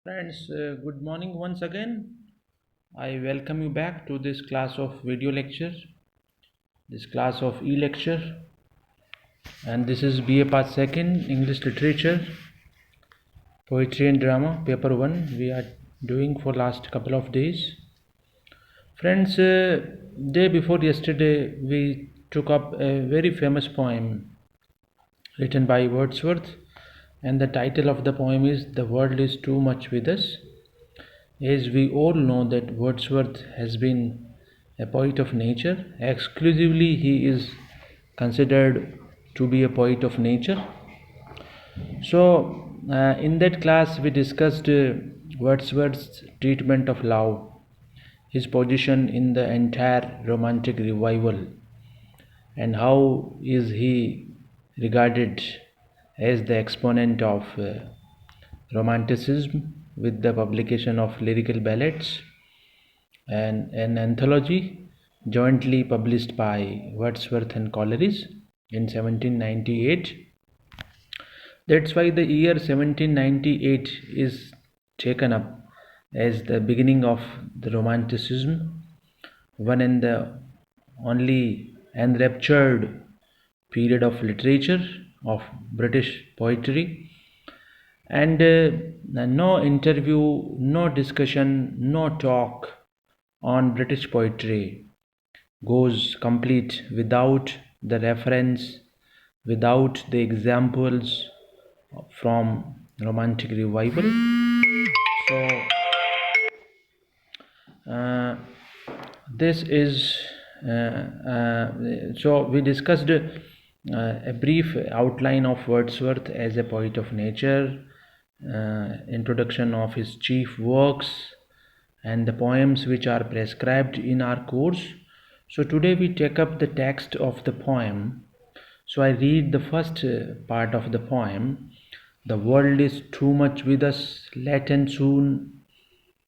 Friends, good morning once again. I welcome you back to this class of video lecture, this class of e-lecture, and this is BA Part 2nd, English Literature, Poetry and Drama, Paper 1. We are doing for last couple of days. Friends, day before yesterday, we took up a very famous poem written by Wordsworth, and the title of the poem is "The World is Too Much with Us." As we all know that Wordsworth has been a poet of nature, exclusively he is considered to be a poet of nature. So, in that class we discussed Wordsworth's treatment of love, his position in the entire romantic revival, and how is he regarded as the exponent of romanticism with the publication of lyrical ballads and an anthology jointly published by Wordsworth and Coleridge in 1798. That's why the year 1798 is taken up as the beginning of the Romanticism, one and the only enraptured period of literature, of British poetry. And no interview, no discussion, no talk on British poetry goes complete without the reference, without the examples from Romantic Revival. So, uh, this is so we discussed a brief outline of Wordsworth as a poet of nature, introduction of his chief works, and the poems which are prescribed in our course. So today we take up the text of the poem. So I read the first part of the poem. The world is too much with us, late and soon.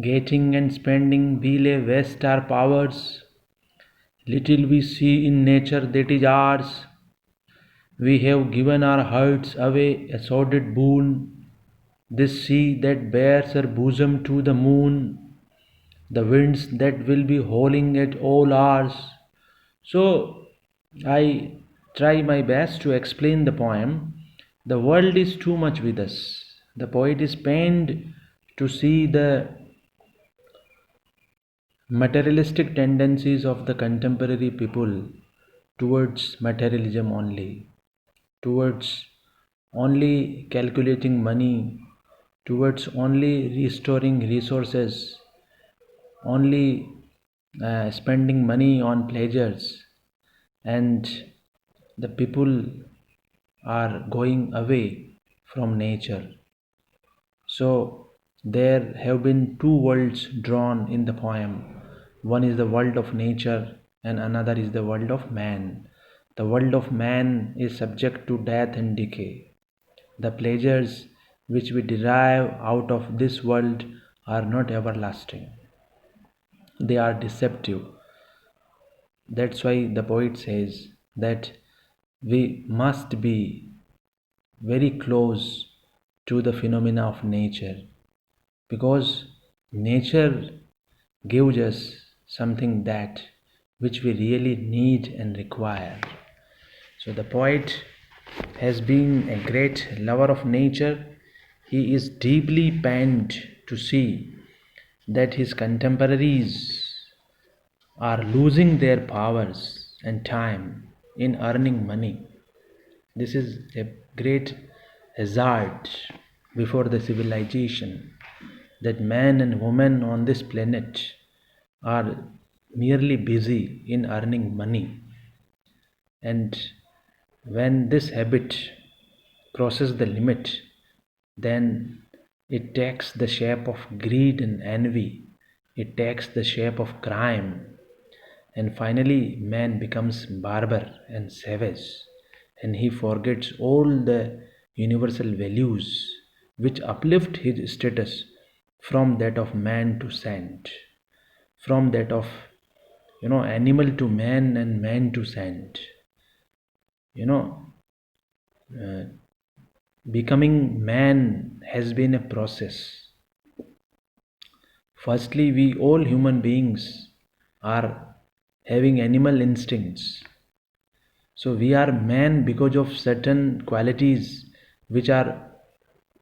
Getting and spending we lay waste our powers. Little we see in nature that is ours. We have given our hearts away, a sordid boon. This sea that bears her bosom to the moon, the winds that will be howling at all hours. So I try my best to explain the poem. The world is too much with us. The poet is pained to see the materialistic tendencies of the contemporary people towards materialism only, towards only calculating money, towards only restoring resources, only spending money on pleasures, and the people are going away from nature. So there have been two worlds drawn in the poem. One is the world of nature and another is the world of man. The world of man is subject to death and decay. The pleasures which we derive out of this world are not everlasting. They are deceptive. That's why the poet says that we must be very close to the phenomena of nature, because nature gives us something that which we really need and require. So the poet has been a great lover of nature. He is deeply pained to see that his contemporaries are losing their powers and time in earning money. This is a great hazard before the civilization, that man and woman on this planet are merely busy in earning money. And when this habit crosses the limit, then it takes the shape of greed and envy, it takes the shape of crime, and finally man becomes barbar and savage, and he forgets all the universal values which uplift his status from that of man to saint, from that of animal to man and man to saint. you know uh, Becoming man has been a process. Firstly, we all human beings are having animal instincts. So we are man because of certain qualities which are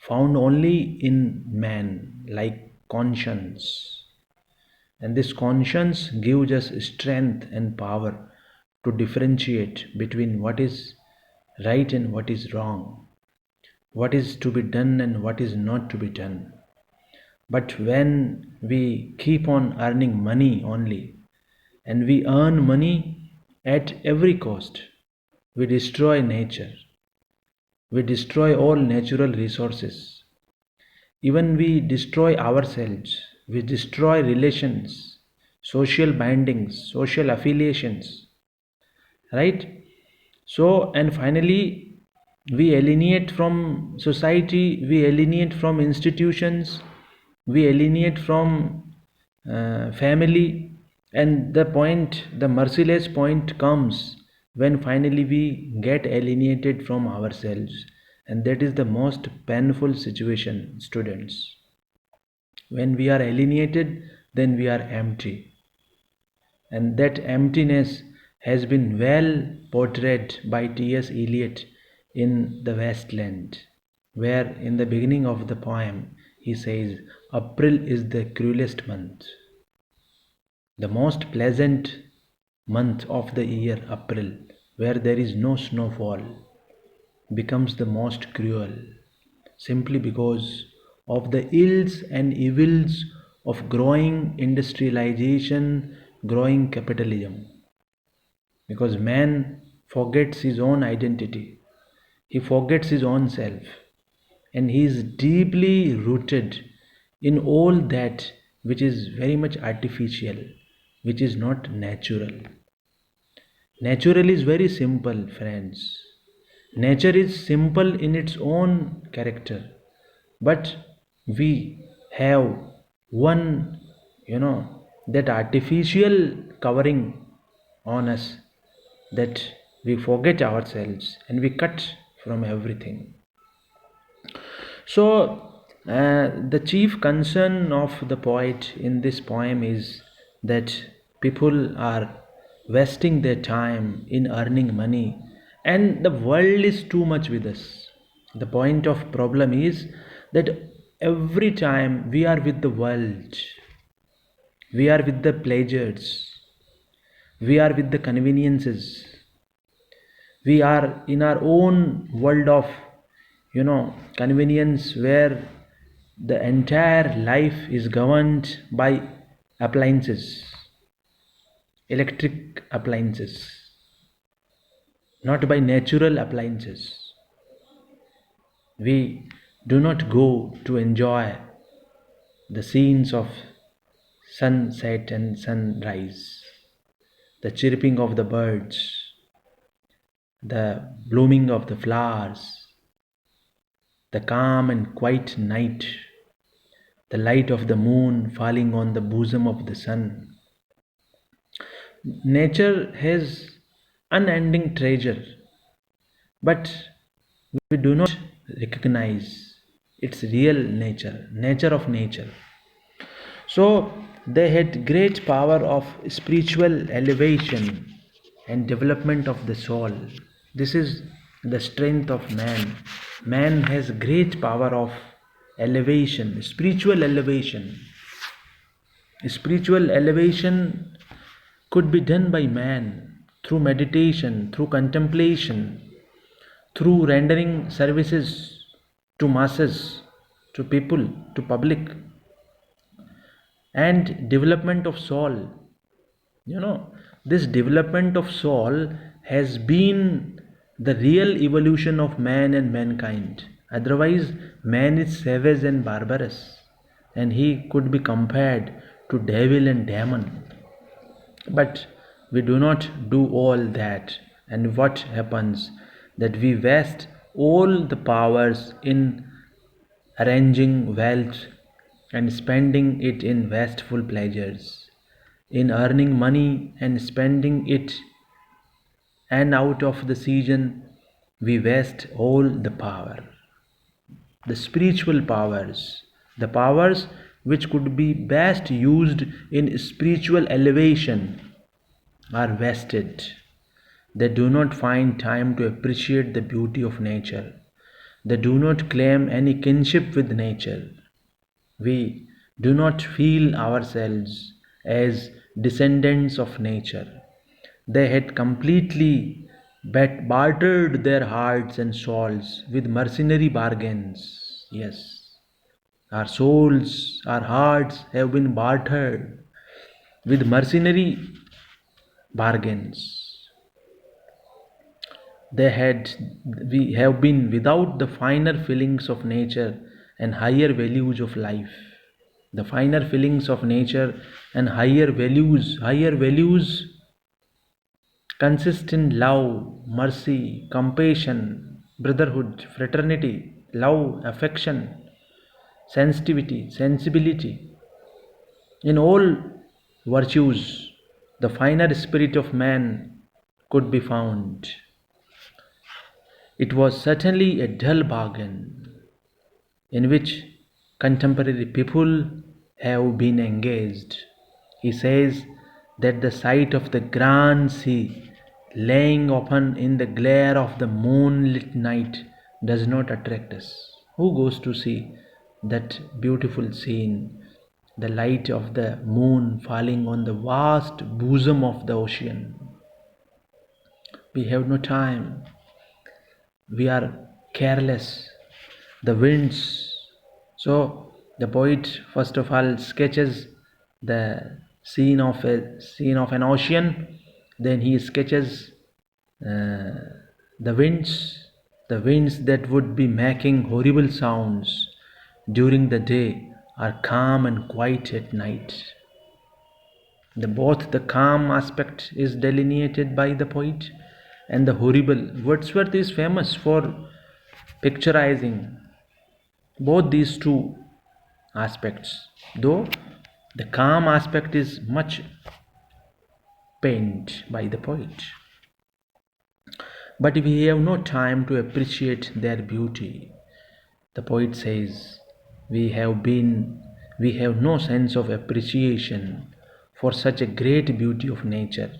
found only in man, like conscience. And this conscience gives us strength and power to differentiate between what is right and what is wrong, what is to be done and what is not to be done. But when we keep on earning money only, and we earn money at every cost, we destroy nature, we destroy all natural resources, even we destroy ourselves, we destroy relations, social bindings, social affiliations, right? So, and finally, we alienate from society, we alienate from institutions, we alienate from family, and the merciless point comes when finally we get alienated from ourselves, and that is the most painful situation, students. When we are alienated, then we are empty, and that emptiness has been well portrayed by T.S. Eliot in The Wasteland, where in the beginning of the poem he says, April is the cruelest month. The most pleasant month of the year, April, where there is no snowfall, becomes the most cruel, simply because of the ills and evils of growing industrialization, growing capitalism. Because man forgets his own identity, he forgets his own self, and he is deeply rooted in all that which is very much artificial, which is not natural. Natural is very simple, friends. Nature is simple in its own character, but we have one, that artificial covering on us, that we forget ourselves and we cut from everything. So, the chief concern of the poet in this poem is that people are wasting their time in earning money, and the world is too much with us. The point of problem is that every time we are with the world, we are with the pleasures, we are with the conveniences, we are in our own world of convenience, where the entire life is governed by appliances, electric appliances, not by natural appliances. We do not go to enjoy the scenes of sunset and sunrise, the chirping of the birds, the blooming of the flowers, the calm and quiet night, the light of the moon falling on the bosom of the sun. Nature has unending treasure, but we do not recognize its real nature, nature of nature. So they had great power of spiritual elevation and development of the soul. This is the strength of man. Man has great power of elevation, spiritual elevation. Spiritual elevation could be done by man through meditation, through contemplation, through rendering services to masses, to people, to public, and development of soul. This development of soul has been the real evolution of man and mankind. Otherwise, man is savage and barbarous, and he could be compared to devil and demon. But we do not do all that, and what happens, that we waste all the powers in arranging wealth and spending it in wasteful pleasures, in earning money and spending it, and out of the season we waste all the power, the spiritual powers, the powers which could be best used in spiritual elevation, are wasted. They do not find time to appreciate the beauty of nature. They do not claim any kinship with nature. We do not feel ourselves as descendants of nature. They had completely bartered their hearts and souls with mercenary bargains. Yes, our souls, our hearts have been bartered with mercenary bargains. They had, we have been without the finer feelings of nature and higher values of life. The finer feelings of nature and higher values consist in love, mercy, compassion, brotherhood, fraternity, love, affection, sensitivity, sensibility. In all virtues, the finer spirit of man could be found. It was certainly a dull bargain in which contemporary people have been engaged. He says that the sight of the grand sea laying open in the glare of the moonlit night does not attract us. Who goes to see that beautiful scene, the light of the moon falling on the vast bosom of the ocean? We have no time. We are careless. The winds. So the poet first of all sketches the scene of an ocean. Then he sketches uh, the winds that would be making horrible sounds during the day are calm and quiet at night. Both the calm aspect is delineated by the poet and the horrible. Wordsworth is famous for picturizing both these two aspects, though the calm aspect is much pained by the poet. But we have no time to appreciate their beauty. The poet says, we have no sense of appreciation for such a great beauty of nature.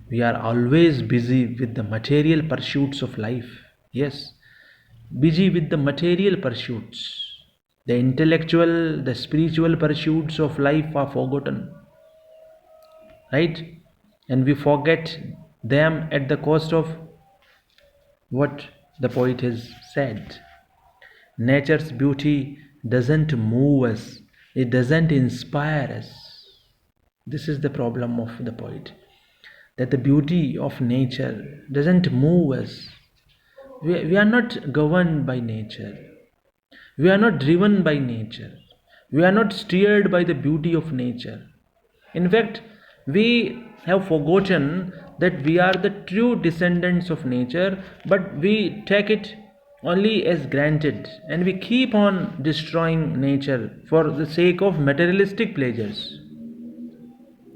We are always busy with the material pursuits of life. Yes, busy with the material pursuits. The intellectual, the spiritual pursuits of life are forgotten, right? And we forget them at the cost of what the poet has said. Nature's beauty doesn't move us, it doesn't inspire us. This is the problem of the poet, that the beauty of nature doesn't move us. We are not governed by nature, we are not driven by nature, we are not steered by the beauty of nature. In fact, we have forgotten that we are the true descendants of nature, but we take it only as granted and we keep on destroying nature for the sake of materialistic pleasures.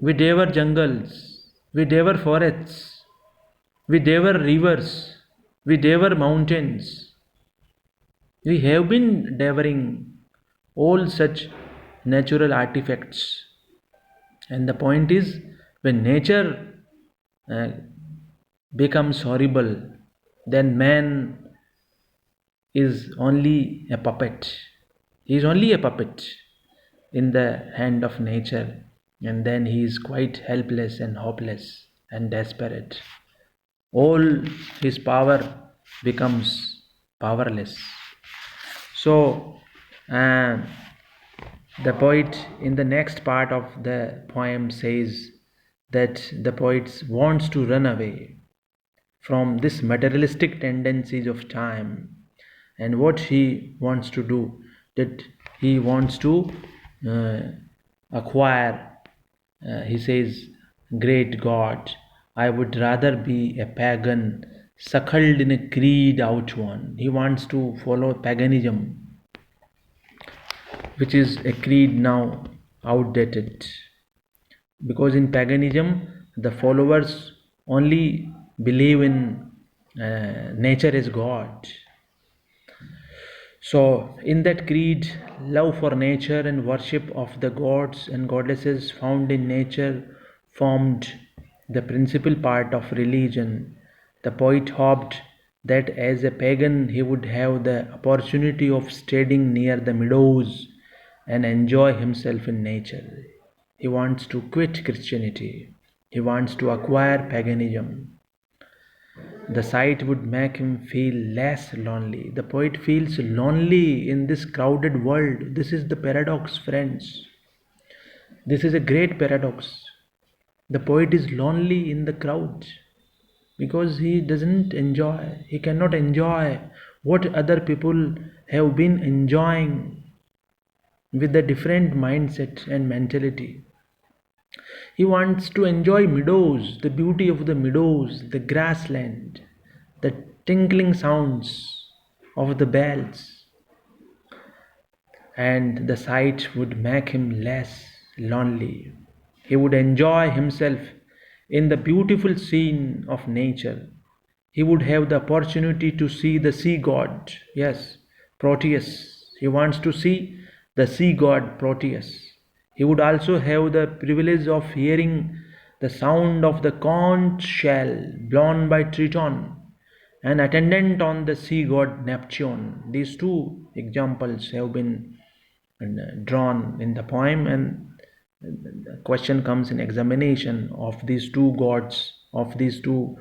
We devour jungles, we devour forests, we devour rivers, we devour mountains. We have been devouring all such natural artifacts. And the point is, when nature uh, becomes horrible, then man is only a puppet. He is only a puppet in the hand of nature, and then he is quite helpless and hopeless and desperate. All his power becomes powerless. So, uh, the poet in the next part of the poem says that the poet wants to run away from this materialistic tendencies of time, and what he wants to do, that he wants to uh, acquire, he says, great God, I would rather be a pagan suckled in a creed out one. He wants to follow paganism, which is a creed now outdated, because in paganism the followers only believe in nature as god. So, in that creed, love for nature and worship of the gods and goddesses found in nature formed the principal part of religion. The poet hoped that as a pagan he would have the opportunity of studying near the meadows and enjoy himself in nature. He wants to quit Christianity, he wants to acquire paganism. The sight would make him feel less lonely. The poet feels lonely in this crowded world. This is the paradox, friends. This is a great paradox. The poet is lonely in the crowd because he doesn't enjoy, he cannot enjoy what other people have been enjoying with a different mindset and mentality. He wants to enjoy meadows, the beauty of the meadows, the grassland, the tinkling sounds of the bells, and the sight would make him less lonely. He would enjoy himself in the beautiful scene of nature. He would have the opportunity to see the sea god. Yes, Proteus. He wants to see the sea god Proteus. He would also have the privilege of hearing the sound of the conch shell blown by Triton, an attendant on the sea god Neptune. These two examples have been drawn in the poem, and the question comes in examination of these two gods, of these two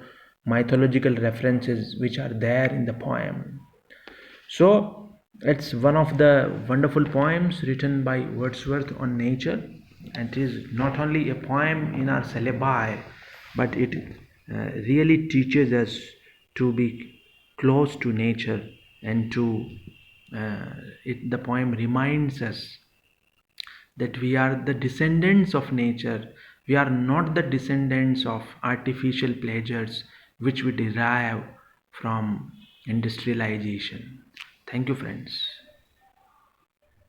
mythological references which are there in the poem. So it's one of the wonderful poems written by Wordsworth on nature, and it is not only a poem in our syllabi, but it really teaches us to be close to nature, and the poem reminds us that we are the descendants of nature. We are not the descendants of artificial pleasures which we derive from industrialization. Thank you, friends.